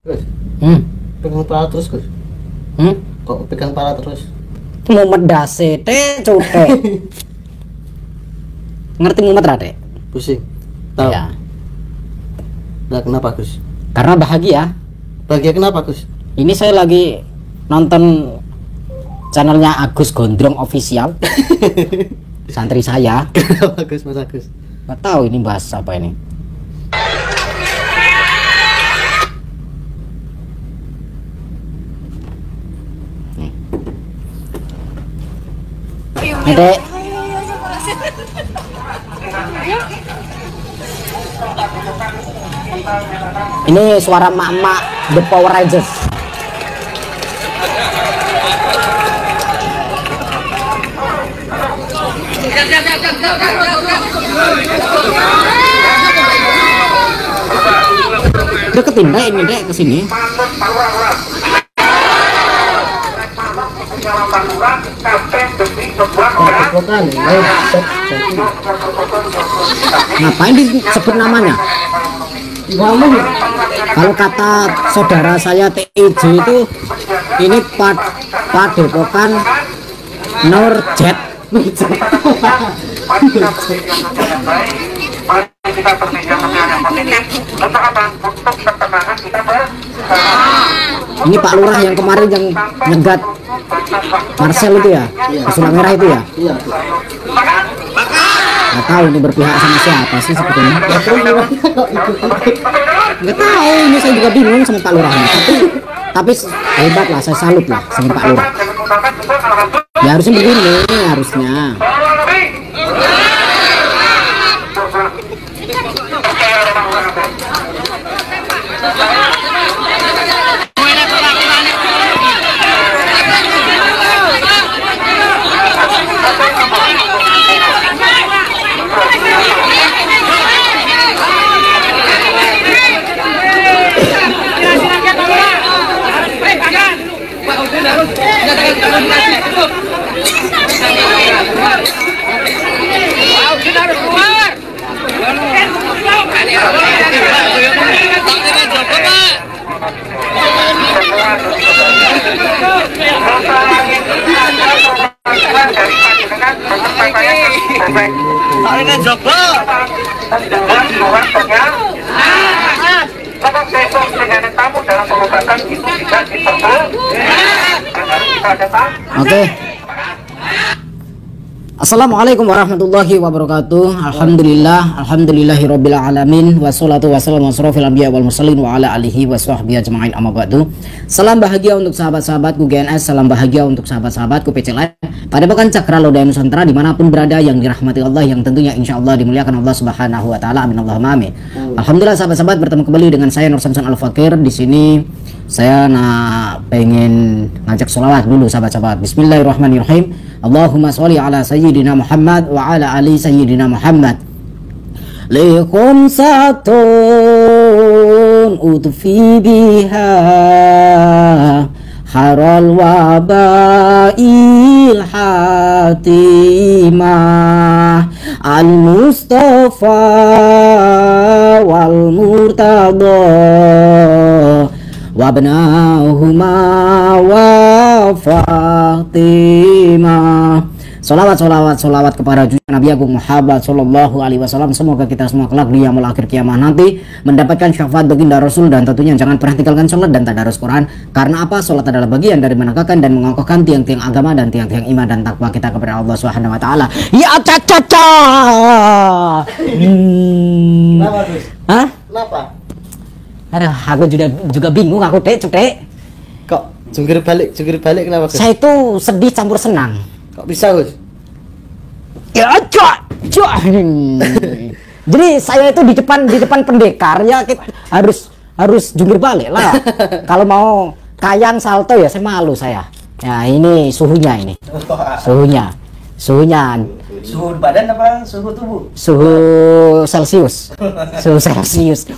Gus, Hmm. pegang pala terus, Gus. Hmm. Kok pegang pala terus? Mau medase teh cutek. Ngerti ngumet ra, Dek? Pusing. Tahu. Ya. Nah, kenapa, Gus? Karena bahagia. Bahagia kenapa, Gus? Ini saya lagi nonton channelnya Agus Gondrong Official. Santri saya. Kenapa, Gus? Mas Agus? Nggak tahu ini bahas apa ini. Nih, Dek. Ini suara emak-emak The Power Rangers. Deketin Dek ini, Dek, ke sini. Bukan, Ngapain disebut namanya? Kalau kata saudara saya TIJ itu ini padepokan Nurjet. Ini Pak Lurah yang kemarin yang nyegat Marcel itu ya, Pesula Merah itu ya. Iya. Nggak tahu ini berpihak sama siapa sih sebetulnya. Nggak tahu, ini saya juga bingung sama Pak Lurah. Tapi hebat lah, saya salut lah sama Pak Lurah. Ya harusnya begini, harusnya. Oke. Assalamualaikum warahmatullahi wabarakatuh. Alhamdulillahirabbil alamin wassalatu wassalamu ala asrofil anbiya wal mursalin wa ala alihi washabbihi ajmain amma ba'du. Salam bahagia untuk sahabat-sahabatku GNS, salam bahagia untuk sahabat-sahabatku PCLN pada pekan Cakra Lodaya Nusantara dimanapun berada yang dirahmati Allah, yang tentunya insyaallah dimuliakan Allah Subhanahu wa taala. Amin Allahumma amin. Alhamdulillah sahabat-sahabat, bertemu kembali dengan saya Nur Samsun Al Fakir. Di sini saya pengen ngajak sholawat dulu sahabat-sahabat. Bismillahirrahmanirrahim. Allahumma sholli ala sayyidina Muhammad wa ala ali sayyidina Muhammad. Likum satun utfi biha haral wabail hatimah al mustafa wal murtada wabnahuma wa Fatimah. Solawat kepada Nabi Agung Muhammad Sallallahu Alaihi Wasallam. Semoga kita semua kelak di yaumul akhir kiamah nanti mendapatkan syafaat baginda Rasul, dan tentunya jangan pernah tinggalkan sholat dan tadarus Quran. Karena apa? Sholat adalah bagian dari menegakkan dan mengokohkan tiang-tiang agama dan tiang-tiang iman dan takwa kita kepada Allah Subhanahu Wa Taala. Ya caca. Kenapa, Gus? Hah? Kenapa? Aduh, aku juga bingung aku Dek. Kok jungkir balik kenapa, Gus? Saya itu sedih campur senang. Kok bisa, Gus? Ya cok. Jadi saya itu di depan pendekar ya, kita harus jungkir balik lah. Kalau mau kayang salto ya saya malu saya. Ya ini suhunya ini. Suhunya. Suhu badan apa suhu tubuh? Suhu Celcius. Suhu Celcius.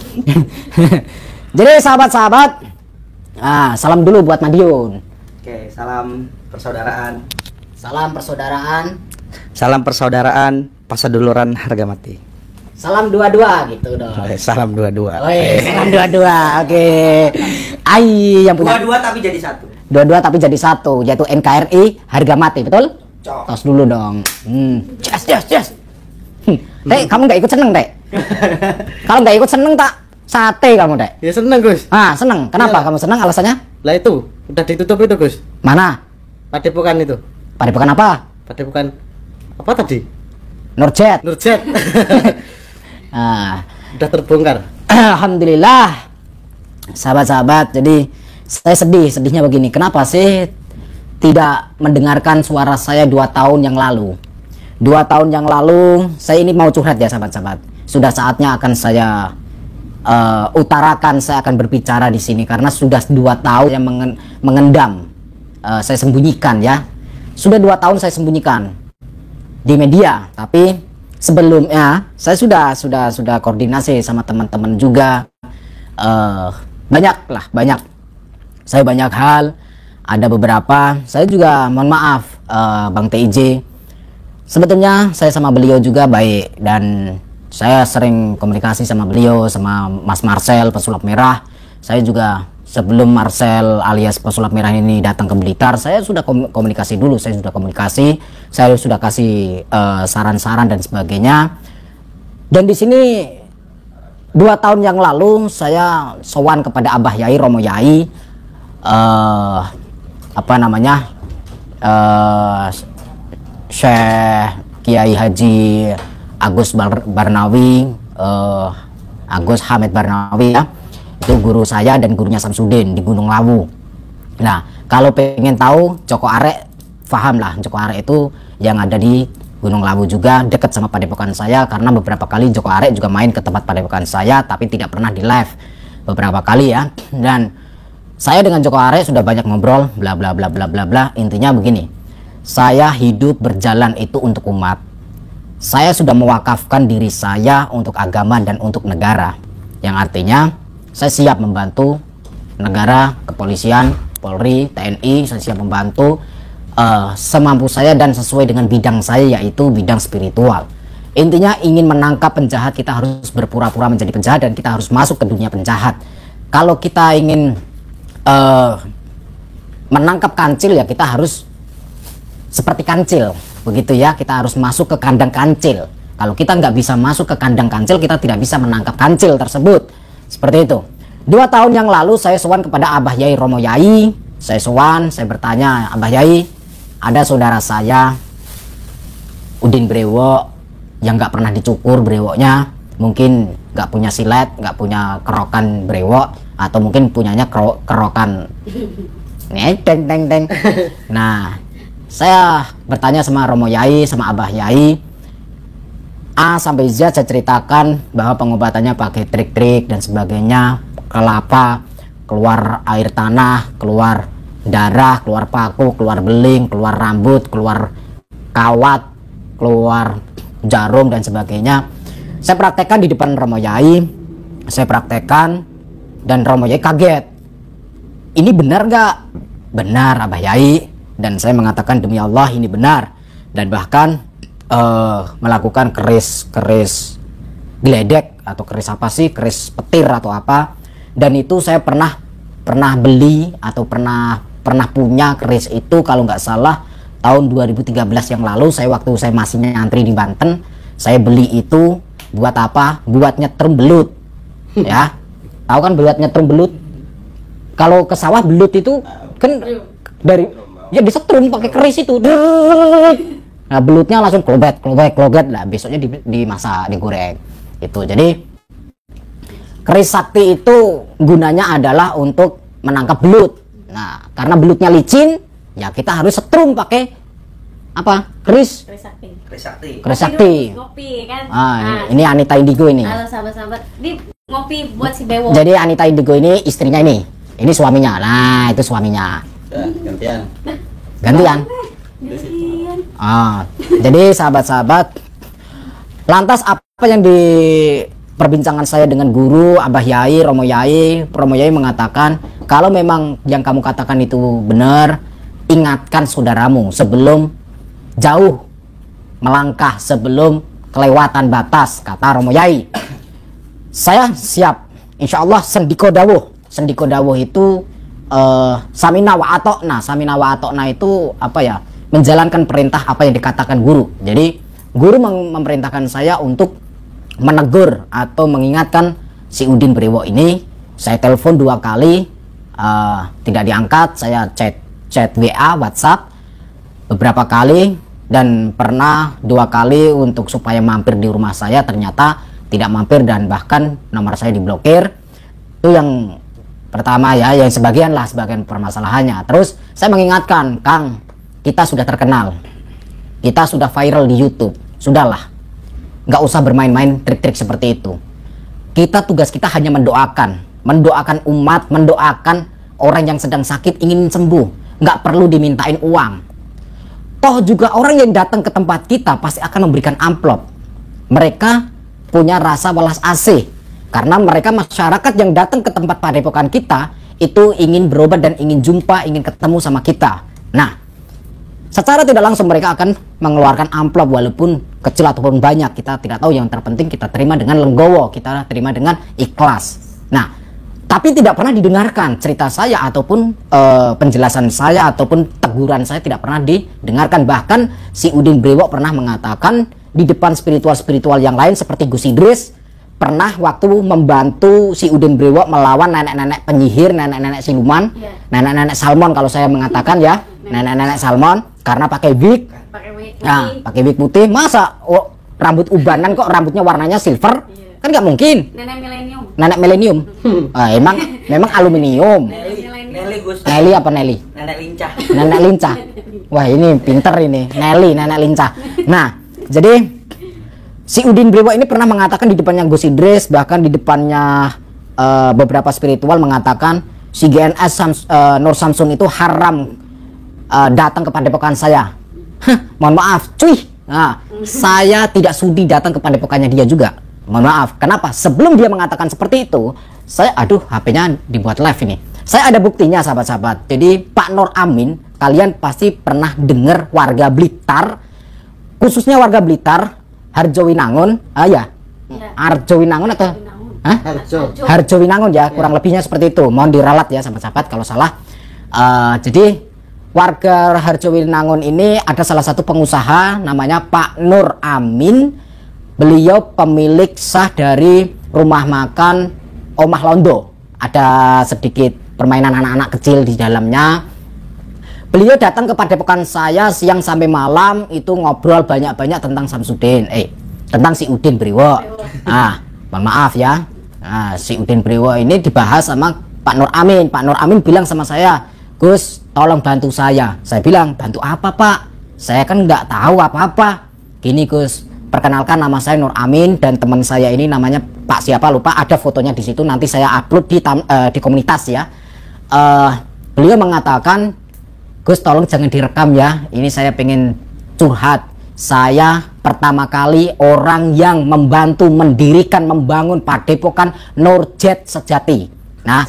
Jadi sahabat-sahabat, salam dulu buat Madiun. Oke, salam persaudaraan. Salam persaudaraan. Salam persaudaraan, pasaduluran harga mati. Salam dua-dua gitu dong. Salam dua-dua. Salam dua-dua. Oke. Ai yang punya Dua-dua tapi jadi satu. dua-dua tapi jadi satu, yaitu NKRI harga mati, betul? Cok. Tos dulu dong. Yes. Dek, kamu nggak ikut seneng, Dek? Kalau nggak ikut seneng tak sate kamu, Dek. Ya seneng Gus. Ah, seneng. Kenapa kamu seneng? Alasannya? Lah itu udah ditutup itu Gus. Mana? Padepokan itu. Padepokan apa? Padepokan apa tadi? Nurjet. Nurjet. Ah, Udah terbongkar. alhamdulillah. Sahabat-sahabat, jadi saya sedihnya begini. Kenapa sih tidak mendengarkan suara saya 2 tahun yang lalu? 2 tahun yang lalu, saya ini mau curhat ya sahabat-sahabat. Sudah saatnya akan saya utarakan, saya akan berbicara di sini karena sudah 2 tahun yang mengendam, saya sembunyikan ya. Sudah 2 tahun saya sembunyikan di media, tapi sebelumnya saya sudah koordinasi sama teman-teman juga, banyak. Saya banyak hal, ada beberapa. Saya juga mohon maaf, Bang TIJ. Sebetulnya saya sama beliau juga baik dan saya sering komunikasi sama beliau, sama Mas Marcel pesulap merah. Saya juga sebelum Marcel alias pesulap merah ini datang ke Blitar, saya sudah komunikasi dulu. Saya sudah kasih saran-saran dan sebagainya. Dan di sini 2 tahun yang lalu saya sowan kepada Abah Yai Romo Yai, Syekh Kiai Haji Agus Barnawi, Agus Hamid Barnawi ya. Itu guru saya dan gurunya Samsudin di Gunung Lawu. Nah, kalau pengen tahu Joko Arek, paham lah, Joko Arek itu yang ada di Gunung Lawu juga, dekat sama padepokan saya, karena beberapa kali Joko Arek juga main ke tempat padepokan saya, tapi tidak pernah di live beberapa kali ya. Dan saya dengan Joko Arek sudah banyak ngobrol, bla bla bla bla bla bla. Intinya begini, saya hidup berjalan itu untuk umat. Saya sudah mewakafkan diri saya untuk agama dan untuk negara, yang artinya saya siap membantu negara, kepolisian, Polri, TNI. Saya siap membantu semampu saya dan sesuai dengan bidang saya, yaitu bidang spiritual. Intinya ingin menangkap penjahat, kita harus berpura-pura menjadi penjahat dan kita harus masuk ke dunia penjahat. Kalau kita ingin menangkap kancil, ya kita harus seperti kancil, begitu ya. Kita harus masuk ke kandang kancil. Kalau kita nggak bisa masuk ke kandang kancil, kita tidak bisa menangkap kancil tersebut. Seperti itu. 2 tahun yang lalu saya sowan kepada Abah Yai Romo Yai. Saya sowan, saya bertanya, Abah Yai, ada saudara saya Udin Brewok yang nggak pernah dicukur brewoknya, mungkin nggak punya silet, nggak punya kerokan brewok, atau mungkin punyanya kerokan deng. Nah, saya bertanya sama Romo Yai, sama Abah Yai, A sampai Z. Saya ceritakan bahwa pengobatannya pakai trik-trik dan sebagainya, kelapa, keluar air tanah, keluar darah, keluar paku, keluar beling, keluar rambut, keluar kawat, keluar jarum dan sebagainya. Saya praktekkan di depan Romo Yai, saya praktekkan dan Romo Yai kaget. Ini benar gak? Benar Abah Yai. Dan saya mengatakan demi Allah ini benar. Dan bahkan melakukan keris geledek atau keris apa sih, keris petir atau apa. Dan itu saya pernah beli atau pernah punya keris itu kalau nggak salah tahun 2013 yang lalu. Waktu saya masih nyantri di Banten, saya beli itu buat apa? Buat nyetrum belut. Ya, tahu kan buat nyetrum belut? Kalau ke sawah belut itu kan dari ya disetrum pakai keris itu. Nah, belutnya langsung kloget lah, besoknya dimasak, digoreng. Itu. Jadi keris sakti itu gunanya adalah untuk menangkap belut. Nah, karena belutnya licin, ya kita harus setrum pakai apa? Keris sakti. Ngopi kan. Ini Anita Indigo ini. Halo sahabat-sahabat. Ini ngopi buat si Bewo. Jadi Anita Indigo ini istrinya ini. Ini suaminya. Nah, itu suaminya. Gantian. Jadi sahabat-sahabat, lantas apa yang di perbincangan saya dengan guru Abah Yai, Romo Yai mengatakan, kalau memang yang kamu katakan itu benar, ingatkan saudaramu sebelum jauh melangkah, sebelum kelewatan batas, kata Romo Yai. Saya siap, insya Allah sendiko dawuh. Sendiko dawuh itu samina wa atokna. Samina wa atokna itu apa ya? Menjalankan perintah apa yang dikatakan guru. Jadi guru memerintahkan saya untuk menegur atau mengingatkan si Udin Brewo ini. Saya telepon 2 kali, tidak diangkat. Saya chat WA, WhatsApp beberapa kali, dan pernah 2 kali untuk supaya mampir di rumah saya, ternyata tidak mampir dan bahkan nomor saya diblokir. Itu yang pertama ya, yang sebagian permasalahannya. Terus saya mengingatkan, Kang, kita sudah terkenal, kita sudah viral di YouTube, sudahlah, nggak usah bermain-main trik-trik seperti itu. Tugas kita hanya mendoakan umat, mendoakan orang yang sedang sakit ingin sembuh, nggak perlu dimintain uang. Toh juga orang yang datang ke tempat kita pasti akan memberikan amplop. Mereka punya rasa welas asih, karena mereka masyarakat yang datang ke tempat padepokan kita itu ingin berobat dan ingin jumpa, ingin ketemu sama kita. Nah, secara tidak langsung mereka akan mengeluarkan amplop walaupun kecil ataupun banyak, kita tidak tahu. Yang terpenting kita terima dengan legowo, kita terima dengan ikhlas. Nah, tapi tidak pernah didengarkan cerita saya ataupun penjelasan saya ataupun teguran saya tidak pernah didengarkan. Bahkan si Udin Brewo pernah mengatakan di depan spiritual yang lain seperti Gus Idris pernah waktu membantu si Udin Brewo melawan nenek-nenek penyihir, nenek-nenek siluman, nenek-nenek salmon kalau saya mengatakan ya, nenek-nenek salmon, karena pakai wig. Nah, pakai wig putih. Masa rambut ubanan kok rambutnya warnanya silver? Kan nggak mungkin. Nenek milenium. Memang aluminium. Nelly Gus. Nelly apa Nelly? Nenek lincah. Nenek lincah. Wah, ini pinter ini. Nelly, nenek lincah. Nah, jadi si Udin Brewo ini pernah mengatakan di depannya Gus Idris, bahkan di depannya beberapa spiritual mengatakan si GNS Nur Samsung itu haram datang ke padepokan saya. Mohon maaf, cuy. Nah, saya tidak sudi datang ke padepokannya dia juga. Mohon maaf. Kenapa? Sebelum dia mengatakan seperti itu, saya HP-nya dibuat live ini. Saya ada buktinya, sahabat-sahabat. Jadi Pak Nur Amin, kalian pasti pernah dengar warga Blitar, khususnya warga Blitar, Harjowinangun, Harjowinangun atau Harjowinangun ya, kurang lebihnya seperti itu. Mohon diralat ya, sahabat-sahabat kalau salah. Jadi warga Harjowinangun ini ada salah satu pengusaha namanya Pak Nur Amin. Beliau pemilik sah dari rumah makan Omah Londo. Ada sedikit permainan anak-anak kecil di dalamnya. Beliau datang ke padepokan saya siang sampai malam, itu ngobrol banyak-banyak tentang Samsudin, tentang si Udin Brewo. Mohon maaf ya. Si Udin Brewo ini dibahas sama Pak Nur Amin. Pak Nur Amin bilang sama saya, Gus, tolong bantu saya. Saya bilang, bantu apa Pak? Saya kan nggak tahu apa-apa. Gini Gus, perkenalkan nama saya Nur Amin dan teman saya ini namanya Pak siapa lupa, ada fotonya di situ, nanti saya upload di komunitas ya. Beliau mengatakan, Gus tolong jangan direkam ya, ini saya pengen curhat. Saya pertama kali orang yang membantu mendirikan, membangun padepokan Nurjet Sejati. Nah,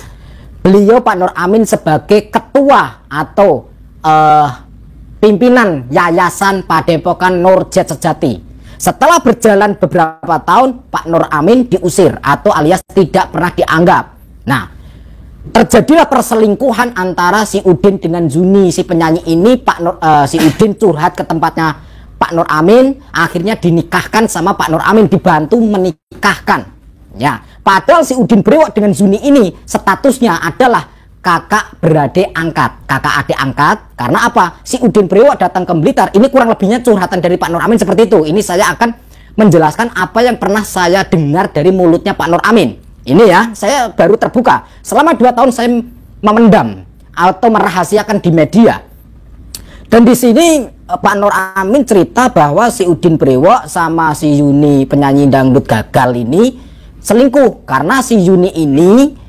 beliau Pak Nur Amin sebagai ketua atau pimpinan Yayasan Padepokan Nurjet Sejati. Setelah berjalan beberapa tahun, Pak Nur Amin diusir atau alias tidak pernah dianggap. Nah, terjadilah perselingkuhan antara si Udin dengan Zuni, si penyanyi ini. Si Udin curhat ke tempatnya Pak Nur Amin, akhirnya dinikahkan sama Pak Nur Amin, dibantu menikahkan. Ya, padahal si Udin Brewo dengan Zuni ini statusnya adalah kakak beradik angkat, kakak adik angkat. Karena apa? Si Udin Brewo datang ke Blitar. Ini kurang lebihnya curhatan dari Pak Nur Amin seperti itu. Ini saya akan menjelaskan apa yang pernah saya dengar dari mulutnya Pak Nur Amin. Ini ya, saya baru terbuka. Selama 2 tahun saya memendam atau merahasiakan di media. Dan di sini Pak Nur Amin cerita bahwa si Udin Brewo sama si Yuni penyanyi dangdut gagal ini selingkuh. Karena si Yuni ini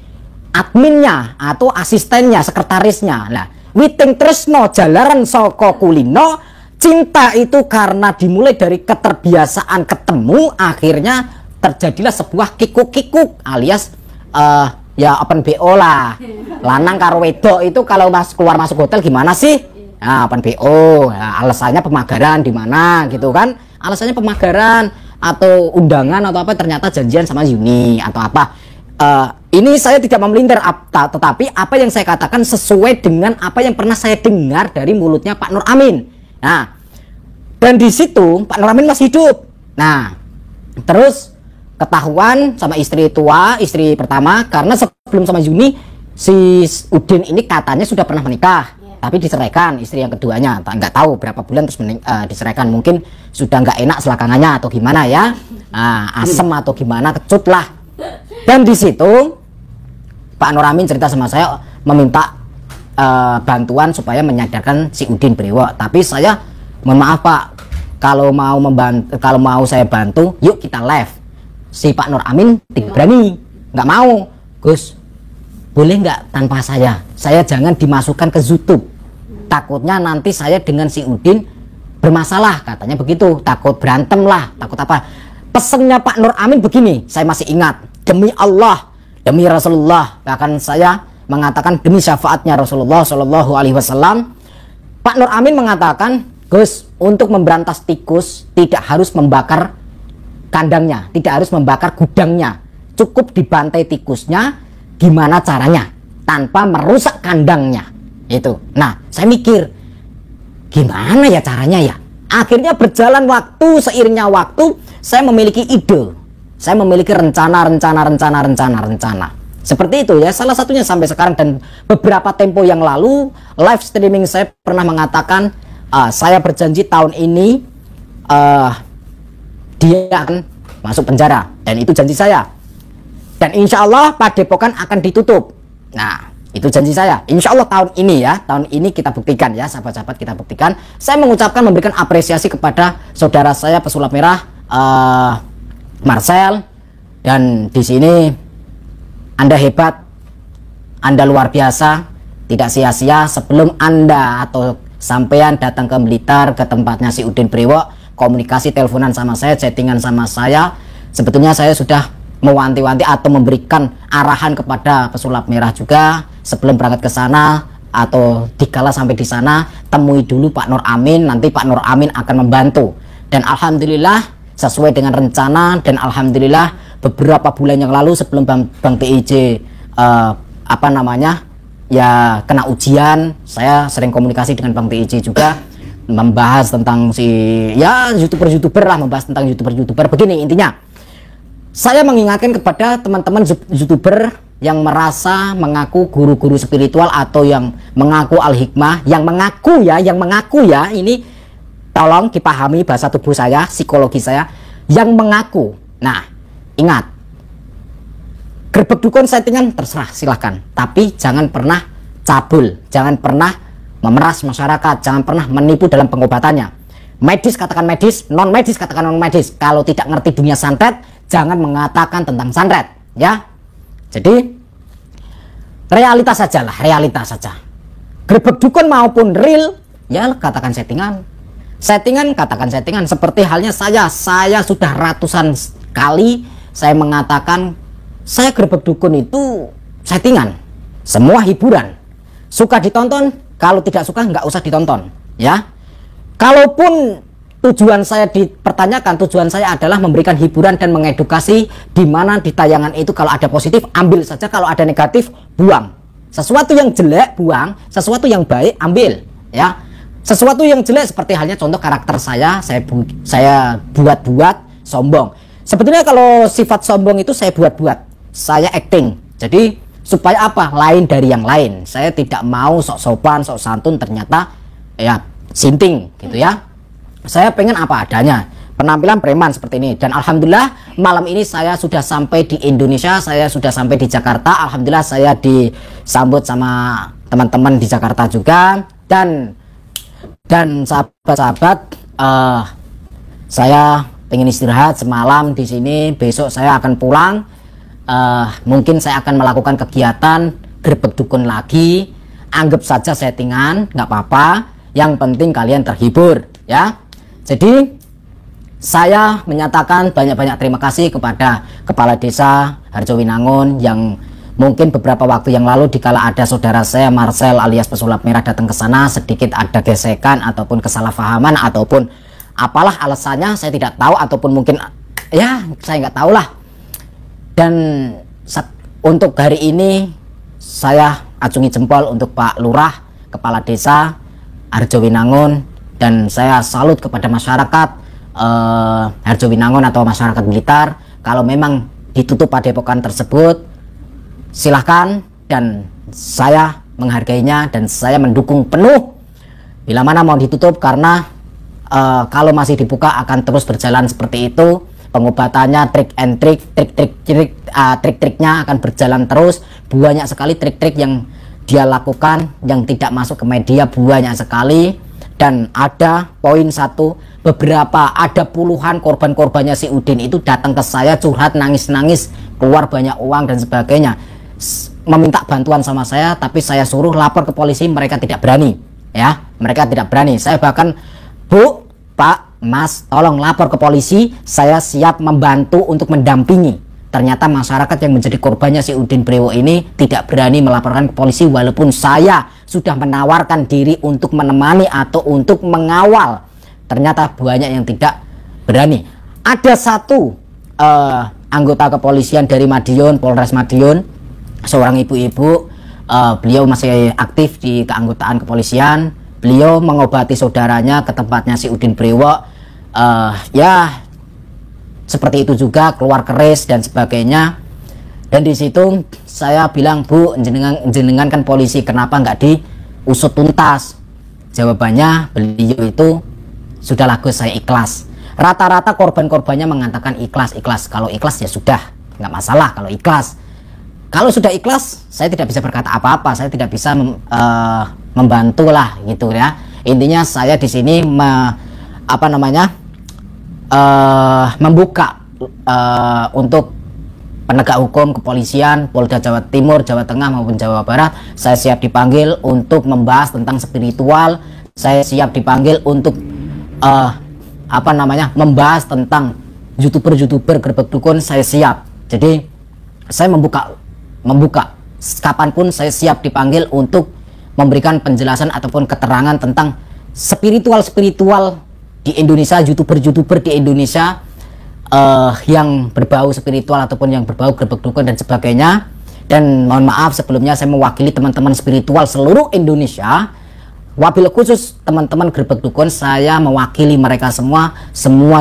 adminnya atau asistennya, sekretarisnya. Nah, witing tresno jalaran saka kulino, cinta itu karena dimulai dari keterbiasaan ketemu, akhirnya terjadilah sebuah kikuk-kikuk alias ya open BO lah. Lanang karo wedok itu kalau keluar masuk hotel gimana sih? Nah, open BO. Nah, alasannya pemagaran di mana gitu kan? Alasannya pemagaran. atau undangan atau apa, ternyata janjian sama Yuni atau apa. Ini saya tidak memelintir, tetapi apa yang saya katakan sesuai dengan apa yang pernah saya dengar dari mulutnya Pak Nur Amin. Nah, dan di situ Pak Nur Amin masih hidup. Nah, terus ketahuan sama istri tua, istri pertama, karena sebelum sama Yuni si Udin ini katanya sudah pernah menikah, tapi diceraikan istri yang keduanya. Nggak tahu berapa bulan terus diceraikan, mungkin sudah nggak enak selakangannya atau gimana ya, asem atau gimana, kecut lah. Dan di situ Pak Nur Amin cerita sama saya, meminta bantuan supaya menyadarkan si Udin Brewok. Tapi saya, mohon maaf Pak, kalau mau saya bantu, yuk kita live. Si Pak Nur Amin tidak berani, nggak mau. Gus, boleh nggak tanpa saya jangan dimasukkan ke YouTube, takutnya nanti saya dengan si Udin bermasalah, katanya begitu, takut berantem lah, takut apa. Pesennya Pak Nur Amin begini, saya masih ingat, demi Allah, demi Rasulullah, bahkan saya mengatakan demi syafaatnya Rasulullah Shallallahu Alaihi Wasallam, Pak Nur Amin mengatakan, Gus, untuk memberantas tikus tidak harus membakar kandangnya, tidak harus membakar gudangnya, cukup dibantai tikusnya. Gimana caranya tanpa merusak kandangnya itu. Nah, saya mikir gimana ya caranya ya. Akhirnya berjalan waktu, seiringnya waktu saya memiliki ide, saya memiliki rencana. Seperti itu ya, salah satunya sampai sekarang. Dan beberapa tempo yang lalu live streaming saya pernah mengatakan, saya berjanji tahun ini dia akan masuk penjara, dan itu janji saya. Dan insya Allah Padepokan akan ditutup. Nah, itu janji saya. Insya Allah tahun ini ya, tahun ini kita buktikan ya, sahabat-sahabat, kita buktikan. Saya mengucapkan, memberikan apresiasi kepada saudara saya pesulap merah, Marcel. Dan di sini Anda hebat, Anda luar biasa, tidak sia-sia. Sebelum Anda atau sampean datang ke Blitar, ke tempatnya si Udin Brewok, komunikasi teleponan sama saya, chattingan sama saya, sebetulnya saya sudah mewanti-wanti atau memberikan arahan kepada pesulap merah juga sebelum berangkat ke sana, atau dikala sampai di sana temui dulu Pak Nur Amin, nanti Pak Nur Amin akan membantu. Dan alhamdulillah sesuai dengan rencana, dan alhamdulillah beberapa bulan yang lalu sebelum Bang TIJ ya kena ujian, saya sering komunikasi dengan Bang TIJ juga, membahas tentang si ya youtuber lah, membahas tentang youtuber begini. Intinya saya mengingatkan kepada teman-teman youtuber yang merasa mengaku guru-guru spiritual atau yang mengaku al-hikmah, yang mengaku ya, ini tolong dipahami bahasa tubuh saya, psikologi saya, yang mengaku. Nah, ingat, gerbek dukun settingan terserah, silahkan, tapi jangan pernah cabul, jangan pernah memeras masyarakat, jangan pernah menipu dalam pengobatannya. Medis katakan medis, non medis katakan non medis. Kalau tidak ngerti dunia santet, jangan mengatakan tentang santet ya. Jadi realitas saja lah, realitas saja. Gerbek dukun maupun real ya katakan settingan, katakan settingan. Seperti halnya saya sudah ratusan kali saya mengatakan saya gerbek dukun itu settingan, semua hiburan, suka ditonton, kalau tidak suka nggak usah ditonton ya. Kalaupun tujuan saya dipertanyakan, tujuan saya adalah memberikan hiburan dan mengedukasi, di mana di tayangan itu kalau ada positif ambil saja, kalau ada negatif buang. Sesuatu yang jelek buang, sesuatu yang baik ambil ya. Sesuatu yang jelek seperti halnya contoh karakter saya buat-buat sombong. Sebetulnya kalau sifat sombong itu saya buat-buat, saya acting. Jadi supaya apa? Lain dari yang lain. Saya tidak mau sok sopan, sok santun, ternyata ya sinting gitu ya. Saya pengen apa adanya, penampilan preman seperti ini. Dan alhamdulillah malam ini saya sudah sampai di Indonesia, saya sudah sampai di Jakarta. Alhamdulillah saya disambut sama teman-teman di Jakarta juga. Dan sahabat-sahabat, saya pengen istirahat semalam di sini. Besok saya akan pulang. Mungkin saya akan melakukan kegiatan gerbek dukun lagi. Anggap saja settingan, nggak apa-apa. Yang penting kalian terhibur ya. Jadi saya menyatakan banyak-banyak terima kasih kepada Kepala Desa Harjowinangun yang mungkin beberapa waktu yang lalu dikala ada saudara saya Marcel alias pesulap merah datang ke sana, sedikit ada gesekan ataupun kesalahpahaman ataupun apalah alasannya saya tidak tahu, ataupun mungkin ya saya nggak tahu lah. Dan untuk hari ini saya acungi jempol untuk Pak Lurah, Kepala Desa Harjowinangun, dan saya salut kepada masyarakat Harjowinangun atau masyarakat Blitar. Kalau memang ditutup padepokan tersebut, silahkan, dan saya menghargainya dan saya mendukung penuh bila mana mau ditutup, karena kalau masih dibuka akan terus berjalan seperti itu. Pengobatannya trik-triknya akan berjalan terus. Banyak sekali trik-trik yang dia lakukan yang tidak masuk ke media, banyak sekali. Dan ada poin satu, ada puluhan korban-korbannya si Udin itu datang ke saya curhat, nangis-nangis, keluar banyak uang dan sebagainya, meminta bantuan sama saya, tapi saya suruh lapor ke polisi, mereka tidak berani, ya, mereka tidak berani. Saya bahkan, Bu, Pak, Mas, tolong lapor ke polisi, saya siap membantu untuk mendampingi. Ternyata masyarakat yang menjadi korbannya si Udin Brewo ini tidak berani melaporkan ke polisi, walaupun saya sudah menawarkan diri untuk menemani atau untuk mengawal. Ternyata banyak yang tidak berani. Ada satu anggota kepolisian dari Madiun, Polres Madiun, seorang ibu-ibu, beliau masih aktif di keanggotaan kepolisian. Beliau mengobati saudaranya ke tempatnya si Udin Brewo, ya seperti itu juga, keluar keris dan sebagainya. Dan di situ saya bilang, Bu, jenengan kan polisi, kenapa nggak diusut tuntas? Jawabannya beliau itu, sudahlah Gus, saya ikhlas. Rata-rata korban-korbannya mengatakan ikhlas. Kalau ikhlas ya sudah, nggak masalah kalau ikhlas. Kalau sudah ikhlas, saya tidak bisa berkata apa-apa, saya tidak bisa membantu lah gitu ya. Intinya saya di sini membuka untuk penegak hukum, kepolisian, Polda Jawa Timur, Jawa Tengah maupun Jawa Barat. Saya siap dipanggil untuk membahas tentang spiritual. Saya siap dipanggil untuk membahas tentang youtuber gerbek dukun. Saya siap. Jadi saya membuka kapanpun saya siap dipanggil untuk memberikan penjelasan ataupun keterangan tentang spiritual di Indonesia, youtuber di Indonesia yang berbau spiritual ataupun yang berbau gerbek dukun dan sebagainya. Dan mohon maaf sebelumnya, saya mewakili teman-teman spiritual seluruh Indonesia. Wabil khusus teman-teman gerbek dukun, saya mewakili mereka semua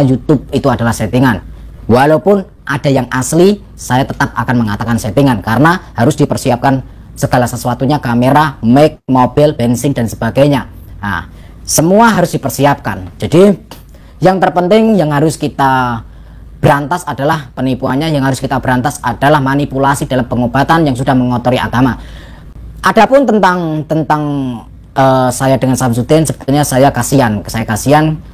YouTube itu adalah settingan. Walaupun ada yang asli, saya tetap akan mengatakan settingan, karena harus dipersiapkan segala sesuatunya, kamera, mic, mobil, bensin dan sebagainya. Nah, semua harus dipersiapkan. Jadi yang terpenting yang harus kita berantas adalah penipuannya, yang harus kita berantas adalah manipulasi dalam pengobatan yang sudah mengotori agama. Adapun tentang saya dengan Samsudin, sebetulnya saya kasihan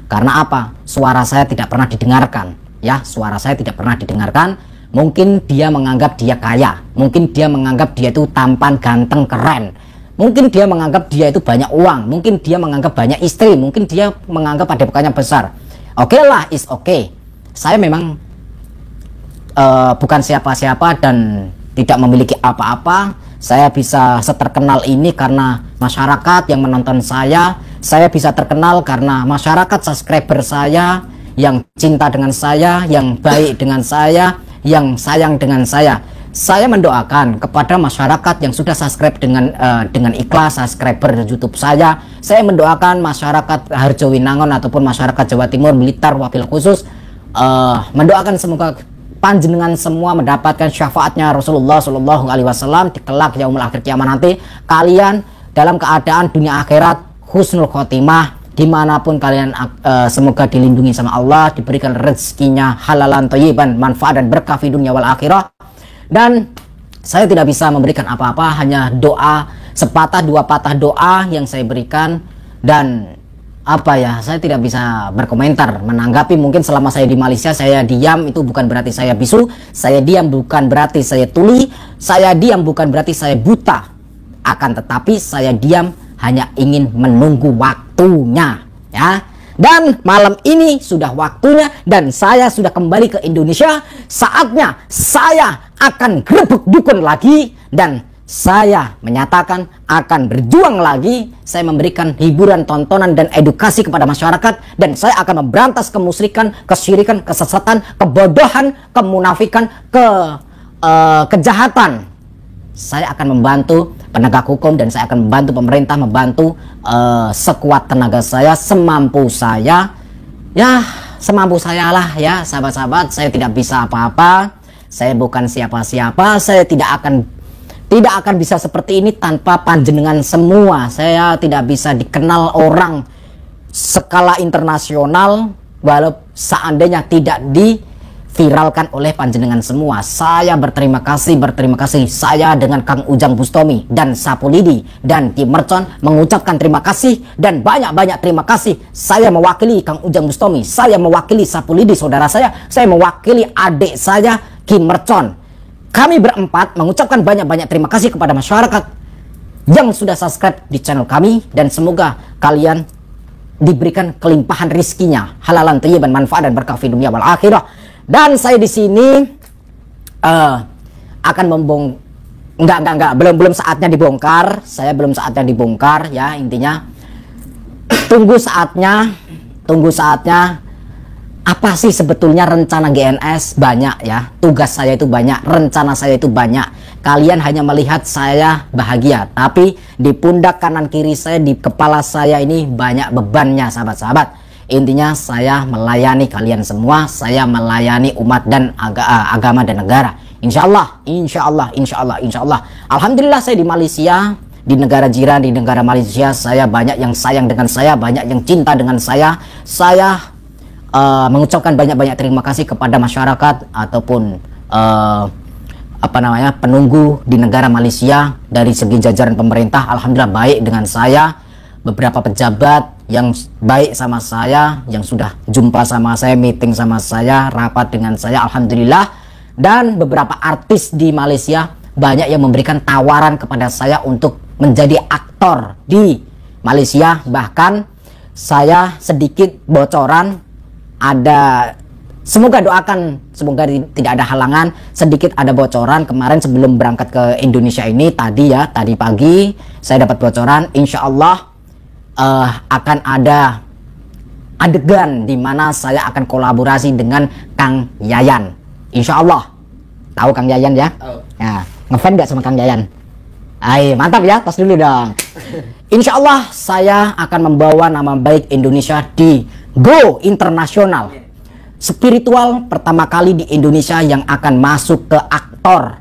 karena apa? Suara saya tidak pernah didengarkan, ya, suara saya tidak pernah didengarkan. Mungkin dia menganggap dia kaya, mungkin dia menganggap dia itu tampan, ganteng, keren, mungkin dia menganggap dia itu banyak uang, mungkin dia menganggap banyak istri, mungkin dia menganggap padepokannya besar. Oke lah, is oke. Saya memang bukan siapa-siapa dan tidak memiliki apa-apa. Saya bisa seterkenal ini karena masyarakat yang menonton saya. Saya bisa terkenal karena masyarakat subscriber saya yang cinta dengan saya, yang baik dengan saya, yang sayang dengan saya. Saya mendoakan kepada masyarakat yang sudah subscribe dengan ikhlas, subscriber YouTube saya. Saya mendoakan masyarakat Harjowinangun ataupun masyarakat Jawa Timur, Blitar, wabil khusus, mendoakan semoga panjenengan semua mendapatkan syafaatnya Rasulullah Shallallahu Alaihi Wasallam di kelak yaumul akhir kiamat nanti. Kalian dalam keadaan dunia akhirat husnul khotimah, dimanapun kalian, semoga dilindungi sama Allah, diberikan rezekinya halalan thayyiban, manfaat dan berkah di dunia wal akhirah. Dan saya tidak bisa memberikan apa-apa, hanya doa, sepatah dua patah doa yang saya berikan. Dan apa ya, saya tidak bisa berkomentar, menanggapi. Mungkin selama saya di Malaysia saya diam, itu bukan berarti saya bisu. Saya diam bukan berarti saya tuli. Saya diam bukan berarti saya buta. Akan tetapi saya diam hanya ingin menunggu waktunya, ya. Dan malam ini sudah waktunya dan saya sudah kembali ke Indonesia. Saatnya saya akan gerbek dukun lagi, dan saya menyatakan akan berjuang lagi. Saya memberikan hiburan, tontonan, dan edukasi kepada masyarakat. Dan saya akan memberantas kemusyrikan, kesyirikan, kesesatan, kebodohan, kemunafikan, kejahatan. Saya akan membantu penegak hukum dan saya akan membantu pemerintah, membantu sekuat tenaga saya, semampu saya. Ya, semampu saya lah ya, sahabat-sahabat. Saya tidak bisa apa-apa. Saya bukan siapa-siapa. Saya tidak akan bisa seperti ini tanpa panjenengan semua. Saya tidak bisa dikenal orang skala internasional walau seandainya tidak diviralkan oleh panjenengan semua. Saya berterima kasih. Saya dengan Kang Ujang Bustami dan Sapulidi dan Kim Mercon mengucapkan terima kasih dan banyak-banyak terima kasih. Saya mewakili Kang Ujang Bustami, saya mewakili Sapulidi saudara saya mewakili adik saya Kim Mercon. Kami berempat mengucapkan banyak-banyak terima kasih kepada masyarakat yang sudah subscribe di channel kami, dan semoga kalian diberikan kelimpahan rizkinya, halalan thayyiban, manfaat dan berkah fi dunia wal akhirah. Dan saya di sini akan belum saatnya dibongkar. Saya belum saatnya dibongkar ya, intinya tunggu saatnya. Apa sih sebetulnya rencana GNS? Banyak ya, tugas saya itu banyak, rencana saya itu banyak. Kalian hanya melihat saya bahagia, tapi di pundak kanan kiri saya, di kepala saya ini banyak bebannya sahabat-sahabat. Intinya saya melayani kalian semua, saya melayani umat dan agama dan negara. Insya Allah. Alhamdulillah saya di Malaysia, di negara jiran, di negara Malaysia, saya banyak yang sayang dengan saya, banyak yang cinta dengan saya. Saya mengucapkan banyak-banyak terima kasih kepada masyarakat ataupun penunggu di negara Malaysia. Dari segi jajaran pemerintah, alhamdulillah baik dengan saya. Beberapa pejabat yang baik sama saya, yang sudah jumpa sama saya, meeting sama saya, rapat dengan saya, alhamdulillah. Dan beberapa artis di Malaysia banyak yang memberikan tawaran kepada saya untuk menjadi aktor di Malaysia. Bahkan saya sedikit bocoran, semoga doakan, semoga tidak ada halangan, sedikit ada bocoran kemarin sebelum berangkat ke Indonesia ini, tadi pagi saya dapat bocoran, insya Allah akan ada adegan di mana saya akan kolaborasi dengan Kang Yayan. Insya Allah. Tahu Kang Yayan ya? Ya, ngefans gak sama Kang Yayan? Ayo, mantap ya, tos dulu dong. Insya Allah saya akan membawa nama baik Indonesia di Go Internasional. Spiritual pertama kali di Indonesia yang akan masuk ke aktor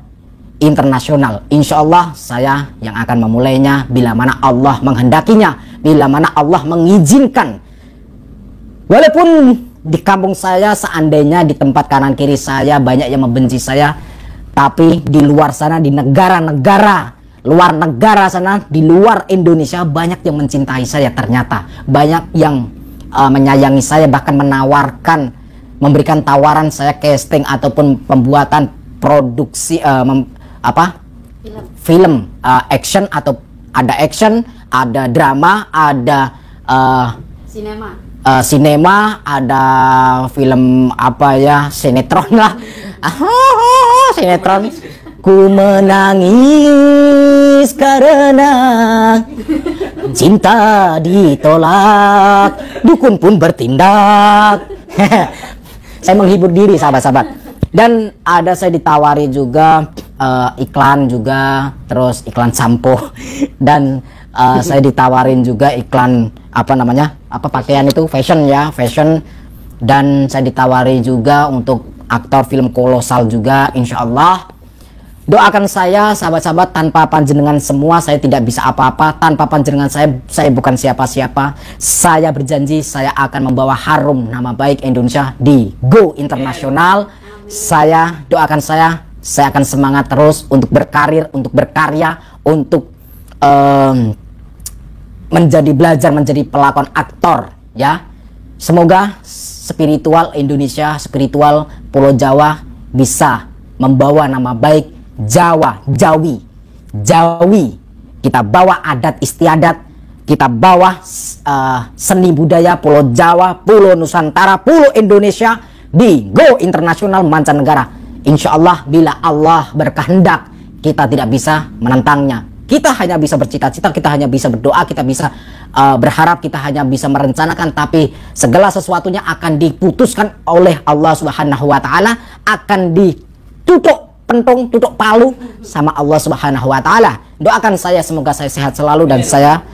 internasional. Insya Allah saya yang akan memulainya bila mana Allah menghendakinya, bila mana Allah mengizinkan. Walaupun di kampung saya, seandainya di tempat kanan kiri saya banyak yang membenci saya, tapi di luar sana, di negara-negara luar negara sana, di luar Indonesia, banyak yang mencintai saya. Ternyata banyak yang menyayangi saya, bahkan menawarkan, memberikan tawaran saya casting ataupun pembuatan produksi film action, atau ada action, ada drama, ada sinema, ada film sinetron lah. Sinetron. Ku menangis karena cinta ditolak, dukun pun bertindak. Saya menghibur diri sahabat-sahabat. Dan ada saya ditawari juga iklan juga, terus iklan sampo. Dan saya ditawarin juga iklan pakaian itu, fashion ya, fashion. Dan saya ditawari juga untuk aktor film kolosal juga, insya Allah. Doakan saya sahabat-sahabat, tanpa panjenengan semua saya tidak bisa apa-apa. Tanpa panjenengan saya bukan siapa-siapa. Saya berjanji saya akan membawa harum nama baik Indonesia di Go Internasional. Saya doakan saya akan semangat terus untuk berkarir, untuk berkarya, untuk belajar menjadi pelakon aktor ya. Semoga spiritual Indonesia, spiritual Pulau Jawa bisa membawa nama baik Jawi. Kita bawa adat istiadat, kita bawa seni budaya Pulau Jawa, Pulau Nusantara, Pulau Indonesia di Go Internasional mancanegara. Insya Allah bila Allah berkehendak, kita tidak bisa menentangnya. Kita hanya bisa bercita-cita, kita hanya bisa berdoa, kita bisa berharap, kita hanya bisa merencanakan, tapi segala sesuatunya akan diputuskan oleh Allah Subhanahu wa taala, akan ditutup pentung, tutup palu sama Allah Subhanahu wa taala. Doakan saya semoga saya sehat selalu dan saya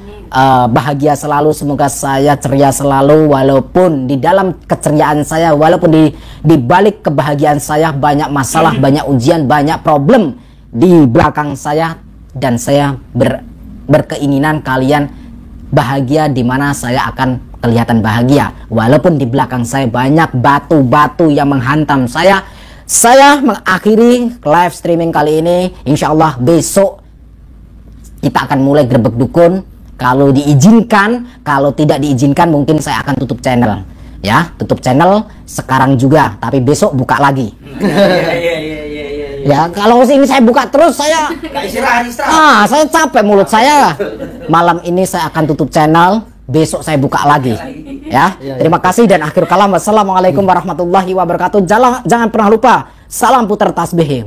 bahagia selalu, semoga saya ceria selalu, walaupun di dalam keceriaan saya, walaupun di balik kebahagiaan saya banyak masalah, banyak ujian, banyak problem di belakang saya, dan saya berkeinginan kalian bahagia di mana saya akan kelihatan bahagia, walaupun di belakang saya banyak batu-batu yang menghantam saya. Saya mengakhiri live streaming kali ini. Insya Allah besok kita akan mulai Grebek Dukun. Kalau diizinkan, kalau tidak diizinkan mungkin saya akan tutup channel. Ya, tutup channel sekarang juga, tapi besok buka lagi. Ya, kalau ini saya buka terus saya saya capek mulut saya. Malam ini saya akan tutup channel, besok saya buka lagi. Ya, terima kasih dan akhir kalam. Wassalamualaikum warahmatullahi wabarakatuh. Jangan pernah lupa salam putar tasbih.